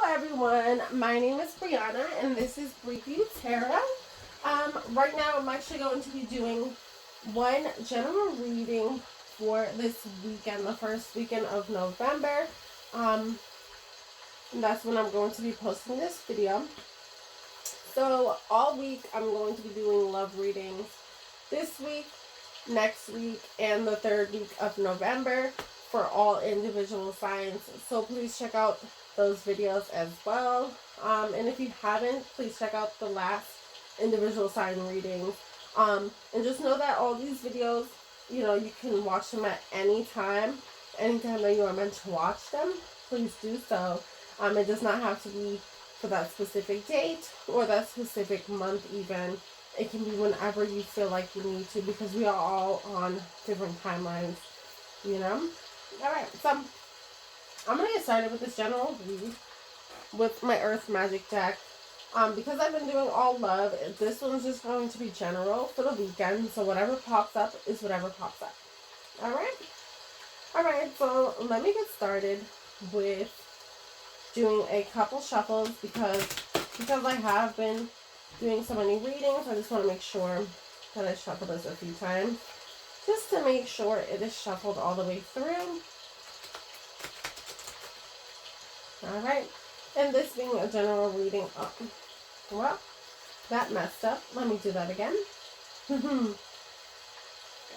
everyone, my name is Brianna and this is Briy View Tarot. Right now I'm actually going to be doing one general reading for this weekend, the first weekend of November. And that's when I'm going to be posting this video. So all week I'm going to be doing love readings this week, next week, and the third week of November for all individual signs. So please check out those videos as well. And if you haven't, please check out the last individual sign readings. And just know that all these videos, you can watch them at any time. Anytime that you are meant to watch them, please do so. It does not have to be for that specific date or that specific month even. It can be whenever you feel like you need to, because we are all on different timelines, Alright, so I'm going to get started with this general read with my Earth Magic deck. Because I've been doing all love, this one's just going to be general for the weekend. So whatever pops up is whatever pops up. Alright, so let me get started with doing a couple shuffles because I have been doing so many readings. I just want to make sure that I shuffle this a few times just to make sure it is shuffled all the way through. Alright, and this being a general reading, well, that messed up. Let me do that again.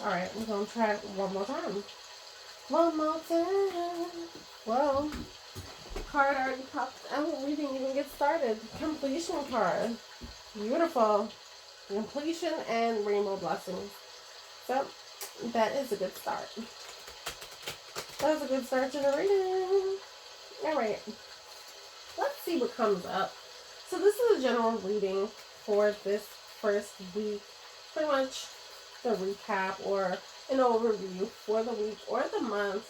Alright, we're going to try it one more time. One more time. Well, card already popped out. We didn't even get started. Completion card. Beautiful. Completion and rainbow blessings. So, that is a good start. That was a good start to the reading. Alright, let's see what comes up. So this is a general reading for this first week. Pretty much the recap or an overview for the week or the month.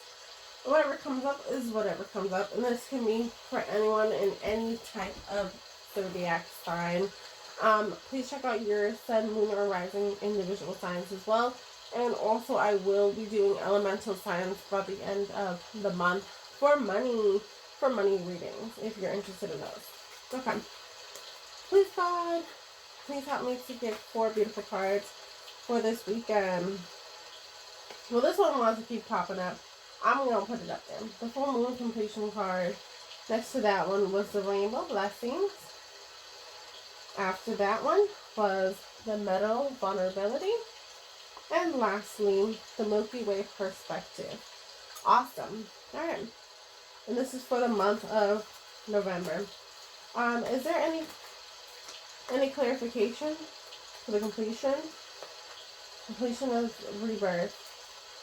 Whatever comes up is whatever comes up. And this can be for anyone in any type of zodiac sign. Please check out your sun, moon, or rising individual signs as well. And also I will be doing elemental signs by the end of the month for money readings, if you're interested in those. Okay. Please, God, please help me to get 4 beautiful cards for this weekend. Well, this one wants to keep popping up. I'm going to put it up there. The full moon completion card. Next to that one was the rainbow blessings. After that one was the metal vulnerability. And lastly, the Milky Way perspective. Awesome. All right. And this is for the month of November. Is there any clarification for the completion of rebirth?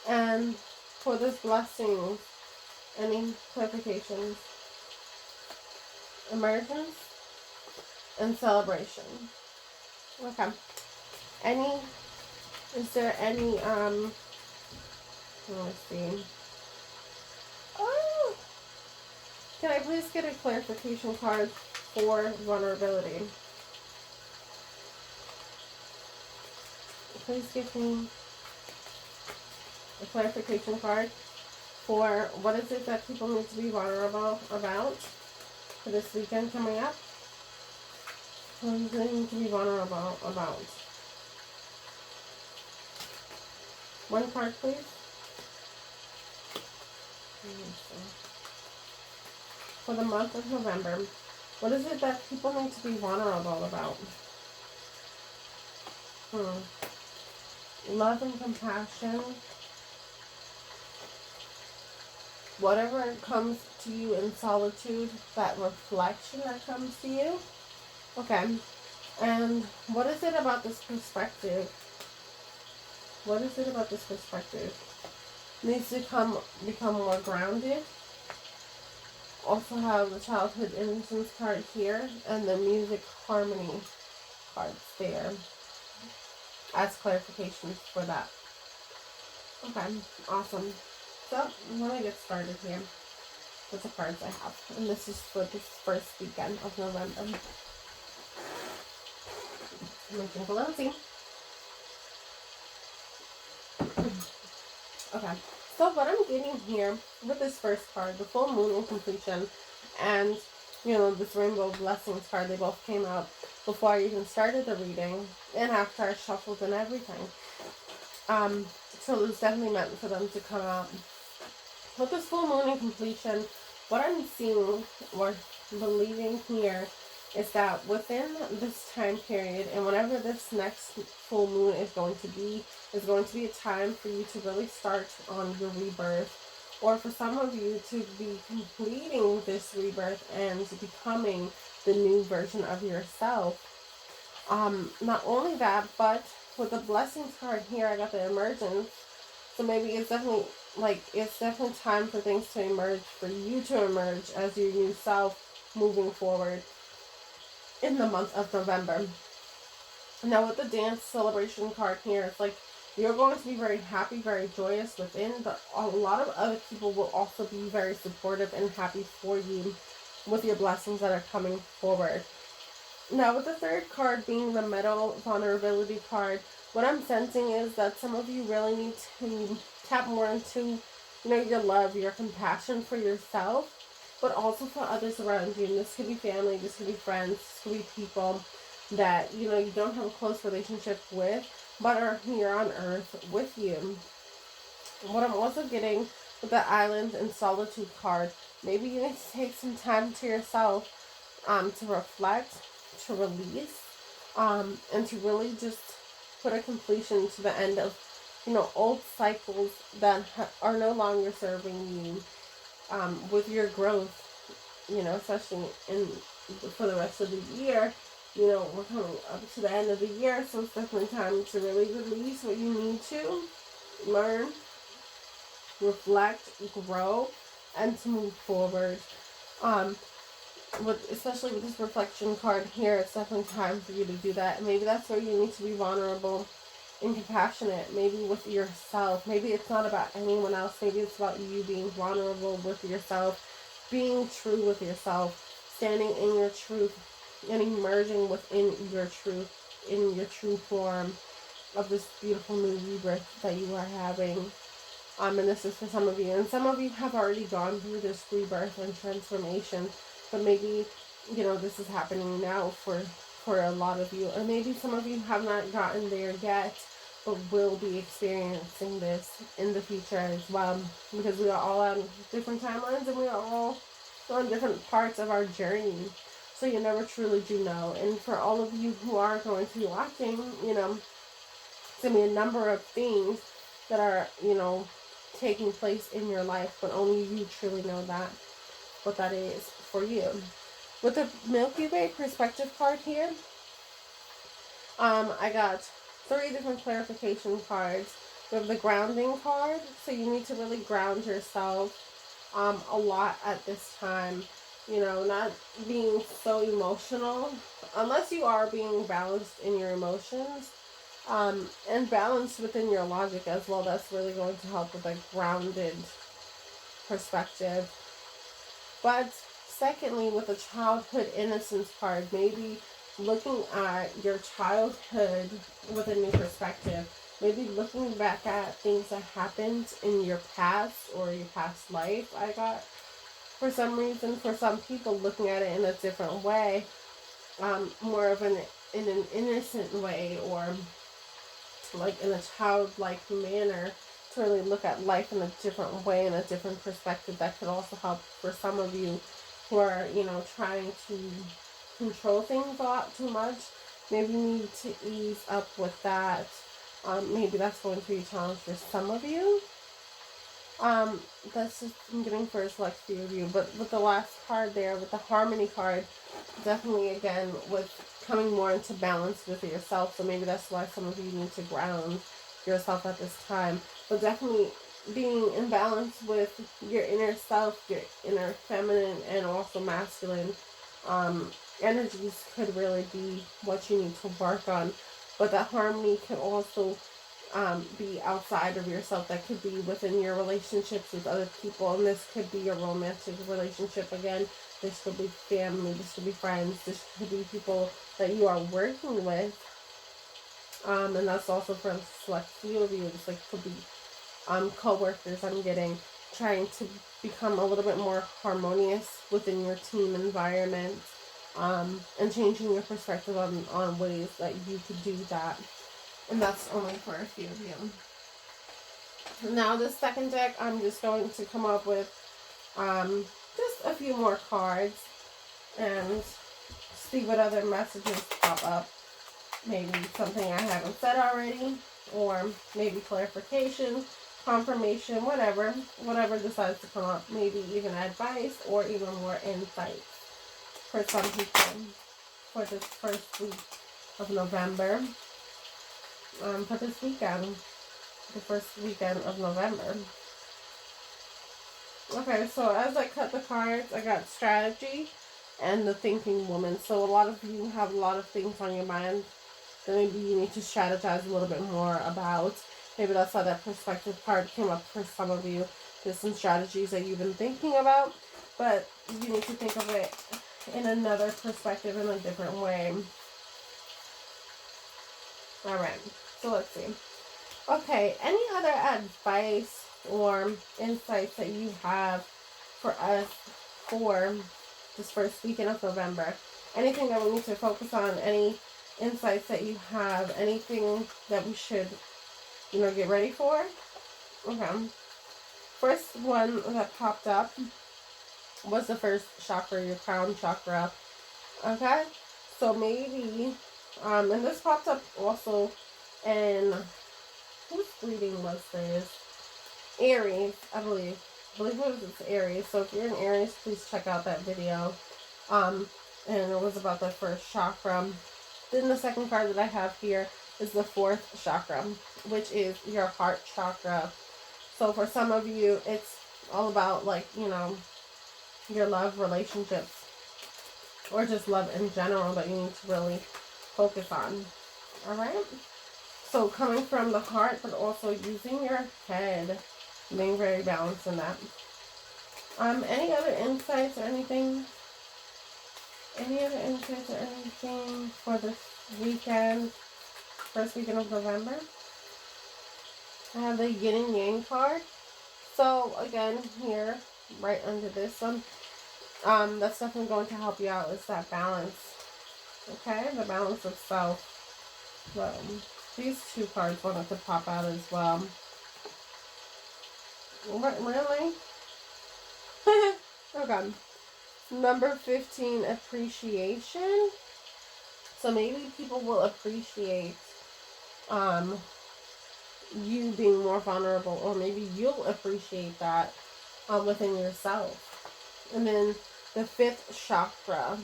And for this blessing, any clarifications? Emergence and celebration. Okay. Is there any, let me see. Oh! Can I please get a clarification card for vulnerability? Please give me a clarification card for what is it that people need to be vulnerable about for this weekend coming up? What do they need to be vulnerable about? One card, please. For the month of November, what is it that people need to be vulnerable about? Love and compassion. Whatever comes to you in solitude, that reflection that comes to you. Okay. And what is it about this perspective? What is it about this perspective? Needs to become more grounded. Also have the childhood innocence card here and the music harmony cards there as clarification for that. Okay, awesome. So let me get started here with the cards I have. And this is for this first weekend of November. Let me drink a little tea. Okay, so what I'm getting here with this first card, the full moon in completion, and You know, this Rainbow Blessings card, they both came out before I even started the reading and after I shuffled and everything. So it was definitely meant for them to come out. With this full moon and completion, what I'm seeing or believing here is that within this time period and whenever this next full moon is going to be a time for you to really start on your rebirth, or for some of you to be completing this rebirth and becoming the new version of yourself. Not only that, but with the blessings card here, I got the emergence. So maybe it's definitely time for things to emerge, for you to emerge as your new self moving forward in the month of November. Now with the dance celebration card here, it's like you're going to be very happy, very joyous within, but a lot of other people will also be very supportive and happy for you with your blessings that are coming forward. Now with the third card being the Metal Vulnerability card, what I'm sensing is that some of you really need to tap more into, you know, your love, your compassion for yourself, but also for others around you. And this could be family, this could be friends, this could be people that, you know, you don't have a close relationship with, but are here on earth with you. What I'm also getting with the Island and Solitude card, maybe you need to take some time to yourself to reflect, to release, and to really just put a completion to the end of, you know, old cycles that are no longer serving you with your growth, you know, especially for the rest of the year. You know, we're coming up to the end of the year, so it's definitely time to really release what you need to learn, reflect, grow, and to move forward. Especially with this reflection card here, it's definitely time for you to do that. And maybe that's where you need to be vulnerable and compassionate, maybe with yourself. Maybe it's not about anyone else. Maybe it's about you being vulnerable with yourself, being true with yourself, standing in your truth, and emerging within your truth, in your true form of this beautiful new rebirth that you are having. And this is for some of you. And some of you have already gone through this rebirth and transformation. But maybe, you know, this is happening now for a lot of you. Or maybe some of you have not gotten there yet, but will be experiencing this in the future as well. Because we are all on different timelines and we are all on different parts of our journey. So you never truly do know. And for all of you who are going to be watching, you know, it's going to be a number of things that are, you know, taking place in your life, but only you truly know that, what that is for you. With the Milky Way perspective card here, I got 3 different clarification cards. We have the grounding card, so you need to really ground yourself a lot at this time. You know, not being so emotional, unless you are being balanced in your emotions, and balanced within your logic as well. That's really going to help with a grounded perspective. But secondly, with the childhood innocence card, maybe looking at your childhood with a new perspective. Maybe looking back at things that happened in your past or your past life. I got, for some reason, for some people, looking at it in a different way, more of in an innocent way, or like in a childlike manner, to really look at life in a different way, in a different perspective. That could also help for some of you who are, you know, trying to control things a lot too much. Maybe you need to ease up with that. Maybe that's going to be a challenge for some of you. That's just I'm getting for a select few of you. But with the last card there, with the Harmony card, definitely again with coming more into balance with yourself. So maybe that's why some of you need to ground yourself at this time. But definitely being in balance with your inner self, your inner feminine and also masculine energies could really be what you need to work on. But that harmony could also be outside of yourself. That could be within your relationships with other people, and this could be a romantic relationship again. This could be family, this could be friends, this could be people that you are working with, and that's also for a select few of you. This like could be co-workers. I'm getting trying to become a little bit more harmonious within your team environment, and changing your perspective on ways that you could do that. And that's only for a few of you. Now this second deck, I'm just going to come up with just a few more cards and see what other messages pop up. Maybe something I haven't said already, or maybe clarification, confirmation, whatever decides to come up. Maybe even advice or even more insights for some people for this first week of November. For this weekend, the first weekend of November. Okay, so as I cut the cards, I got strategy and the thinking woman. So a lot of you have a lot of things on your mind that maybe you need to strategize a little bit more about. Maybe that's why that perspective card came up for some of you. There's some strategies that you've been thinking about, but you need to think of it in another perspective, in a different way. Alright, so let's see. Okay, any other advice or insights that you have for us for this first weekend of November? Anything that we need to focus on? Any insights that you have? Anything that we should, get ready for? Okay. First one that popped up was the first chakra, your crown chakra. Okay? So maybe, and this popped up also in, whose reading was this? Aries, I believe. I believe it was Aries. So if you're in Aries, please check out that video. And it was about the first chakra. Then the second card that I have here is the fourth chakra, which is your heart chakra. So for some of you, it's all about, your love relationships, or just love in general that you need to really focus on. Alright? So coming from the heart, but also using your head, being very balanced in that. Any other insights or anything? Any other insights or anything for this weekend, first weekend of November? I have the yin and yang card. So again, here, right under this one, that's definitely going to help you out, is that balance. Okay, the balance of self. So these two cards wanted to pop out as well. What, really? Okay. Number 15, appreciation. So maybe people will appreciate you being more vulnerable, or maybe you'll appreciate that within yourself. And then the fifth chakra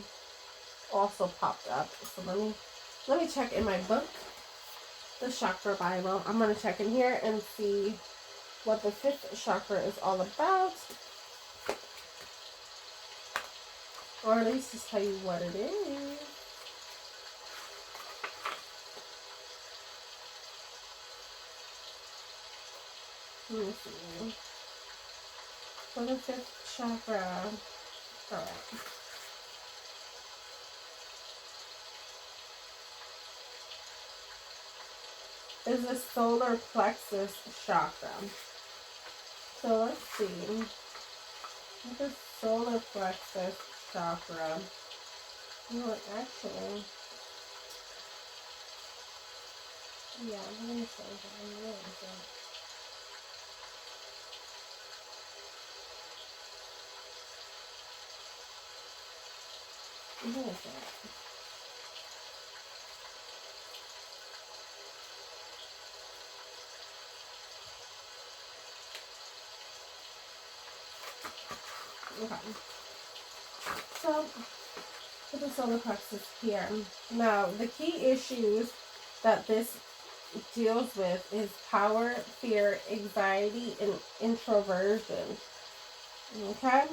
also popped up. So let me check in my book, the chakra Bible. I'm going to check in here and see what the fifth chakra is all about. Or at least just tell you what it is. Let me see. For the fifth chakra. Alright. Is the solar plexus chakra. So let's see. What is solar plexus chakra? You know what, actually. Yeah, I'm going to say that. Okay. So, put the solar plexus here. Now, the key issues that this deals with is power, fear, anxiety, and introversion. Okay?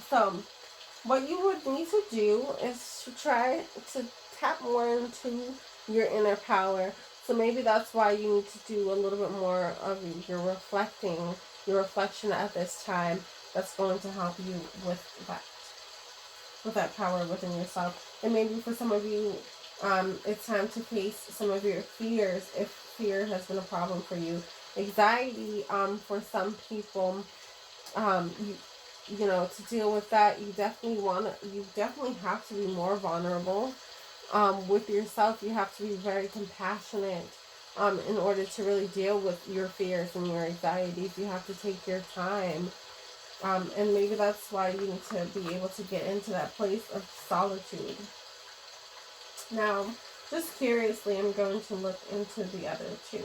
So, what you would need to do is to try to tap more into your inner power. So maybe that's why you need to do a little bit more of your reflection at this time. That's going to help you with that power within yourself. And maybe for some of you, it's time to face some of your fears, if fear has been a problem for you. anxiety, for some people, you know, to deal with that, you definitely have to be more vulnerable, with yourself. You have to be very compassionate, in order to really deal with your fears and your anxieties. You have to take your time. And maybe that's why you need to be able to get into that place of solitude. Now, just curiously, I'm going to look into the other two.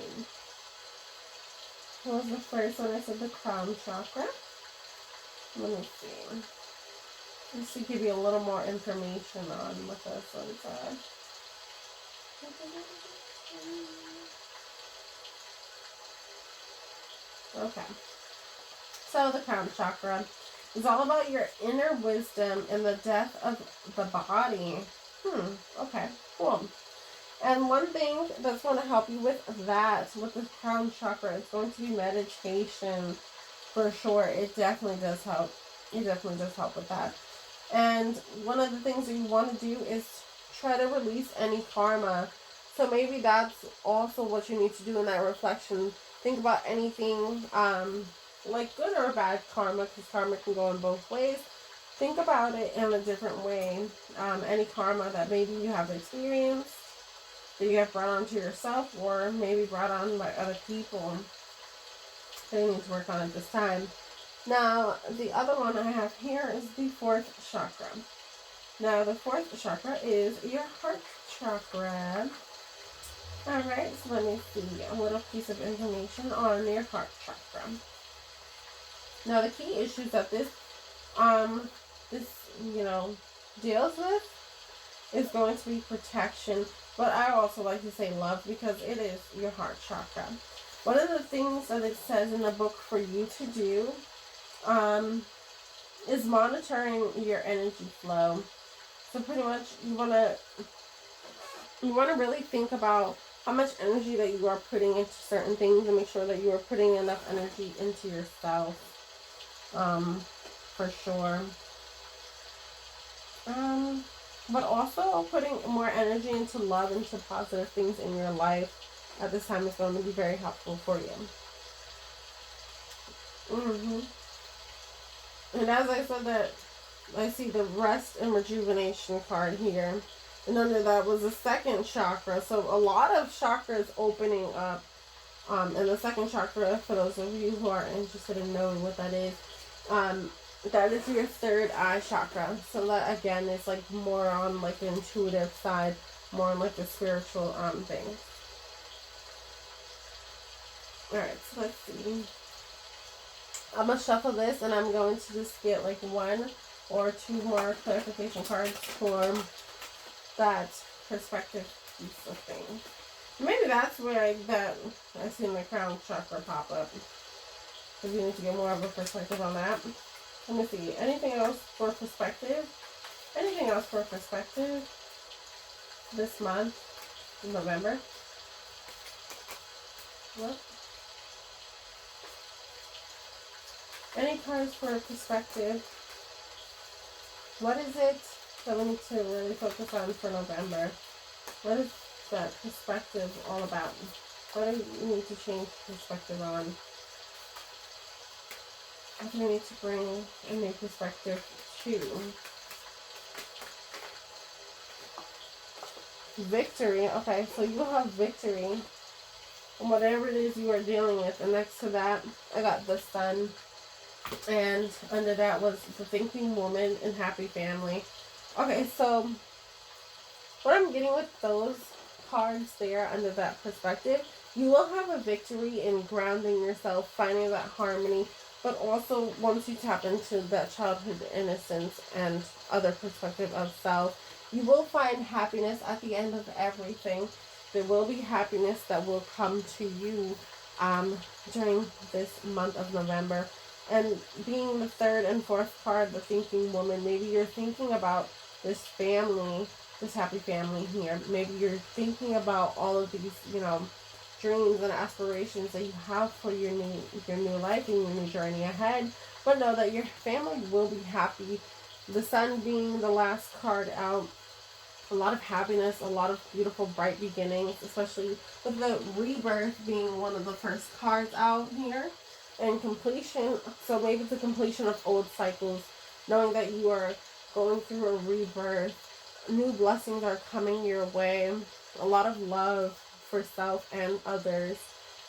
What was the first one? I said the crown chakra. Let me see. Just to give you a little more information on what this one said. Okay. So the crown chakra is all about your inner wisdom and the death of the body. Okay, cool. And one thing that's going to help you with that, with the crown chakra, is going to be meditation. For sure, it definitely does help. It definitely does help with that. And one of the things that you want to do is try to release any karma. So maybe that's also what you need to do in that reflection. Think about anything, like good or bad karma, because karma can go in both ways. Think about it in a different way. Any karma that maybe you have experienced, that you have brought onto yourself, or maybe brought on by other people, that you need to work on at this time. Now, the other one I have here is the fourth chakra. Now, the fourth chakra is your heart chakra. Alright, so let me see a little piece of information on your heart chakra. Now, the key issues that this, deals with is going to be protection. But I also like to say love, because it is your heart chakra. One of the things that it says in the book for you to do, is monitoring your energy flow. So pretty much you wanna really think about how much energy that you are putting into certain things, and make sure that you are putting enough energy into yourself. For sure. But also putting more energy into love, into positive things in your life at this time is going to be very helpful for you. And as I said that, I see the rest and rejuvenation card here. And under that was the second chakra. So a lot of chakras opening up. And the second chakra, for those of you who are interested in knowing what that is, that is your third eye chakra. So that again is like more on like the intuitive side, more on like the spiritual thing. Alright, so let's see. I'm going to shuffle this, and I'm going to just get like one or two more clarification cards for that perspective piece of things. Maybe that's where I seen the crown chakra pop up, because you need to get more of a perspective on that. Let me see. Anything else for perspective? Anything else for perspective this month, November? What? Any cards for perspective? What is it that we need to really focus on for November? What is that perspective all about? What do we need to change perspective on? What do we need to bring a new perspective to? Victory. Okay, so you have victory on whatever it is you are dealing with. And next to that, I got the sun. And under that was the thinking woman and happy family. Okay, so what I'm getting with those cards there under that perspective, you will have a victory in grounding yourself, finding that harmony, but also once you tap into that childhood innocence and other perspective of self, you will find happiness at the end of everything. There will be happiness that will come to you during this month of November. And being the third and fourth card, the thinking woman, maybe you're thinking about this family, this happy family here. Maybe you're thinking about all of these, dreams and aspirations that you have for your new life and your new journey ahead. But know that your family will be happy. The sun being the last card out, a lot of happiness, a lot of beautiful, bright beginnings, especially with the rebirth being one of the first cards out here. And completion, so maybe the completion of old cycles, knowing that you are going through a rebirth. New blessings are coming your way. A lot of love for self and others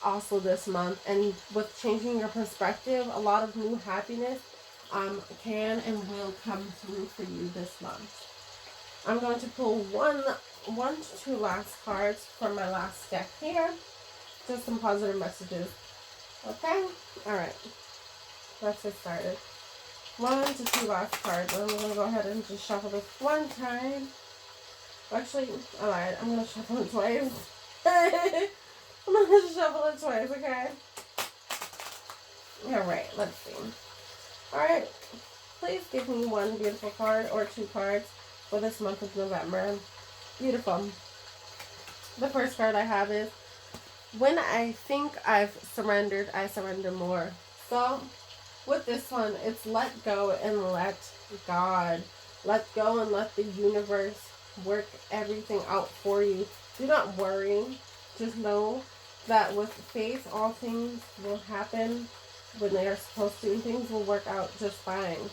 also this month. And with changing your perspective, a lot of new happiness can and will come through for you this month. I'm going to pull one to two last cards from my last deck here. Just some positive messages. Okay? Alright. Let's get started. 1 to 2 last cards. I'm going to go ahead and just shuffle this one time. Actually, I lied. I'm going to shuffle it twice. I'm going to shuffle it twice, okay? Alright, let's see. Alright. Please give me one beautiful card or 2 cards for this month of November. Beautiful. The first card I have is, when I think I've surrendered, I surrender more. So, with this one, it's let go and let God. Let go and let the universe work everything out for you. Do not worry. Just know that with faith, all things will happen when they are supposed to, and things will work out just fine.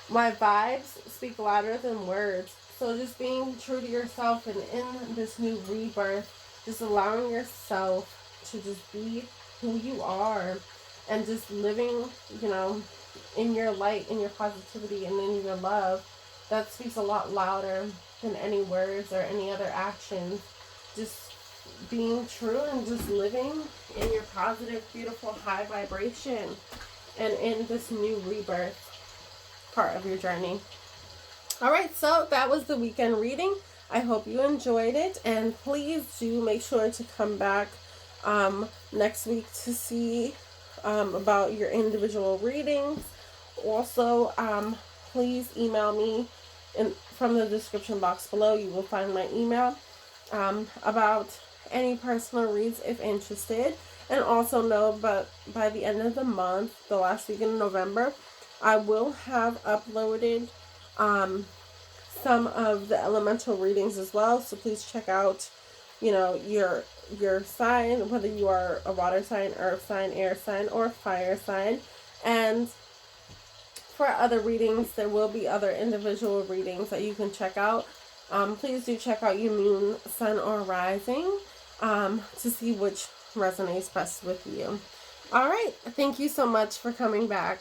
My vibes speak louder than words. So just being true to yourself, and in this new rebirth, just allowing yourself to just be who you are, and just living, you know, in your light, in your positivity, and in your love. That speaks a lot louder than any words or any other actions. Just being true and just living in your positive, beautiful, high vibration, and in this new rebirth part of your journey. Alright, so that was the weekend reading. I hope you enjoyed it, and please do make sure to come back next week to see about your individual readings. Also, please email me from the description box below. You will find my email about any personal reads if interested. And also know, but by the end of the month, the last week in November, I will have uploaded some of the elemental readings as well. So please check out, you know, your sign, whether you are a water sign, earth sign, air sign, or fire sign. And for other readings, there will be other individual readings that you can check out. Please do check out your moon, sun, or rising to see which resonates best with you. All right. Thank you so much for coming back.